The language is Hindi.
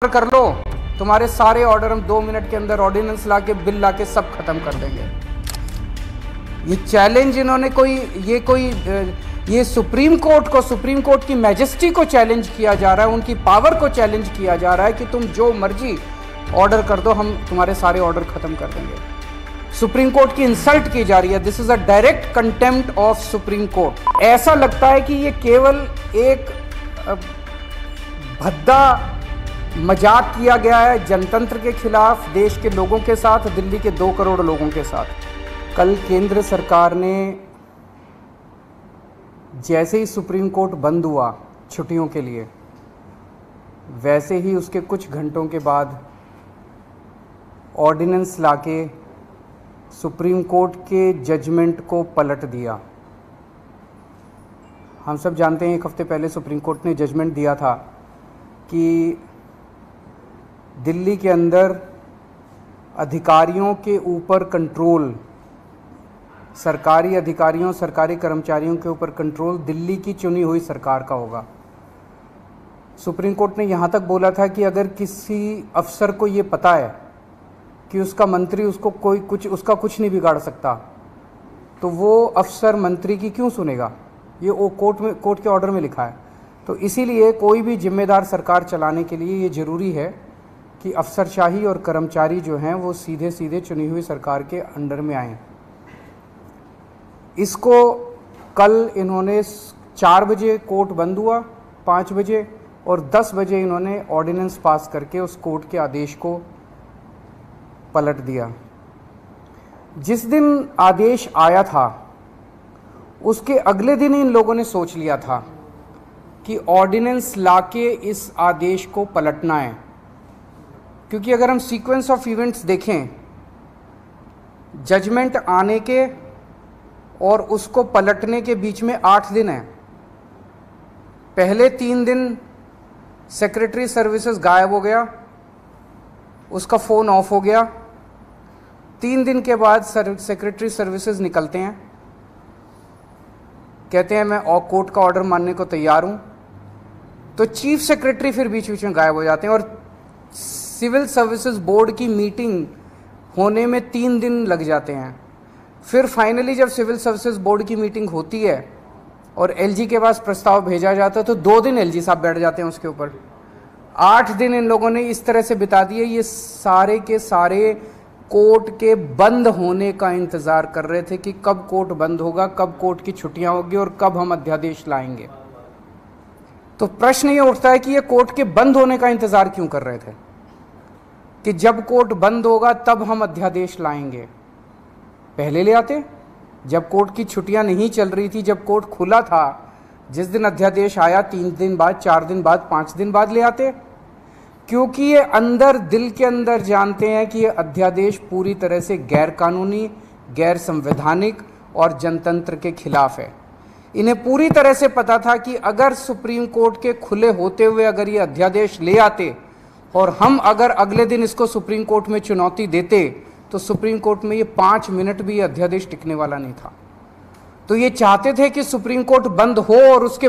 कर लो, तुम्हारे सारे ऑर्डर हम 2 मिनट के अंदर ऑर्डिनेंस लाके बिल लाके सब खत्म कर देंगे। ये चैलेंज इन्होंने ये सुप्रीम कोर्ट की मैजेस्टी को चैलेंज किया जा रहा है, उनकी पावर को चैलेंज किया जा रहा है कि तुम जो मर्जी ऑर्डर कर दो, हम तुम्हारे सारे ऑर्डर खत्म कर देंगे। सुप्रीम कोर्ट की इंसल्ट की जा रही है। This is a direct contempt of supreme court. ऐसा लगता है कि ये केवल एक भद्दा मजाक किया गया है जनतंत्र के खिलाफ, देश के लोगों के साथ, दिल्ली के 2 करोड़ लोगों के साथ। कल केंद्र सरकार ने जैसे ही सुप्रीम कोर्ट बंद हुआ छुट्टियों के लिए, वैसे ही उसके कुछ घंटों के बाद ऑर्डिनेंस लाके सुप्रीम कोर्ट के जजमेंट को पलट दिया। हम सब जानते हैं 1 हफ्ते पहले सुप्रीम कोर्ट ने जजमेंट दिया था कि दिल्ली के अंदर अधिकारियों के ऊपर कंट्रोल, सरकारी अधिकारियों, सरकारी कर्मचारियों के ऊपर कंट्रोल दिल्ली की चुनी हुई सरकार का होगा। सुप्रीम कोर्ट ने यहाँ तक बोला था कि अगर किसी अफसर को ये पता है कि उसका मंत्री उसका कुछ नहीं बिगाड़ सकता, तो वो अफसर मंत्री की क्यों सुनेगा। ये कोर्ट के ऑर्डर में लिखा है। तो इसीलिए कोई भी जिम्मेदार सरकार चलाने के लिए ये ज़रूरी है कि अफसरशाही और कर्मचारी जो हैं वो सीधे सीधे चुनी हुई सरकार के अंडर में आएँ। इसको कल इन्होंने 4 बजे कोर्ट बंद हुआ, 5 बजे और 10 बजे इन्होंने ऑर्डिनेंस पास करके उस कोर्ट के आदेश को पलट दिया। जिस दिन आदेश आया था उसके अगले दिन इन लोगों ने सोच लिया था कि ऑर्डिनेंस लाके इस आदेश को पलटना है, क्योंकि अगर हम सीक्वेंस ऑफ इवेंट्स देखें, जजमेंट आने के और उसको पलटने के बीच में 8 दिन है। पहले 3 दिन सेक्रेटरी सर्विसेज गायब हो गया, उसका फ़ोन ऑफ हो गया। 3 दिन के बाद सेक्रेटरी सर्विसेज निकलते हैं, कहते हैं मैं कोर्ट का ऑर्डर मानने को तैयार हूं। तो चीफ सेक्रेटरी फिर बीच बीच में गायब हो जाते हैं और सिविल सर्विसेज बोर्ड की मीटिंग होने में 3 दिन लग जाते हैं। फिर फाइनली जब सिविल सर्विसेज बोर्ड की मीटिंग होती है और एलजी के पास प्रस्ताव भेजा जाता है, तो 2 दिन एलजी साहब बैठ जाते हैं उसके ऊपर। 8 दिन इन लोगों ने इस तरह से बिता दिए। ये सारे के सारे कोर्ट के बंद होने का इंतज़ार कर रहे थे कि कब कोर्ट बंद होगा, कब कोर्ट की छुट्टियां होगी और कब हम अध्यादेश लाएंगे। तो प्रश्न ये उठता है कि ये कोर्ट के बंद होने का इंतज़ार क्यों कर रहे थे कि जब कोर्ट बंद होगा तब हम अध्यादेश लाएंगे। पहले ले आते, जब कोर्ट की छुट्टियां नहीं चल रही थी, जब कोर्ट खुला था, जिस दिन अध्यादेश आया 3 दिन बाद, 4 दिन बाद, 5 दिन बाद ले आते। क्योंकि ये अंदर दिल के अंदर जानते हैं कि ये अध्यादेश पूरी तरह से गैर कानूनी, गैर संवैधानिक और जनतंत्र के खिलाफ है। इन्हें पूरी तरह से पता था कि अगर सुप्रीम कोर्ट के खुले होते हुए अगर ये अध्यादेश ले आते और हम अगर अगले दिन इसको सुप्रीम कोर्ट में चुनौती देते, तो सुप्रीम कोर्ट में ये 5 मिनट भी ये अध्यादेश टिकने वाला नहीं था। तो ये चाहते थे कि सुप्रीम कोर्ट बंद हो और उसके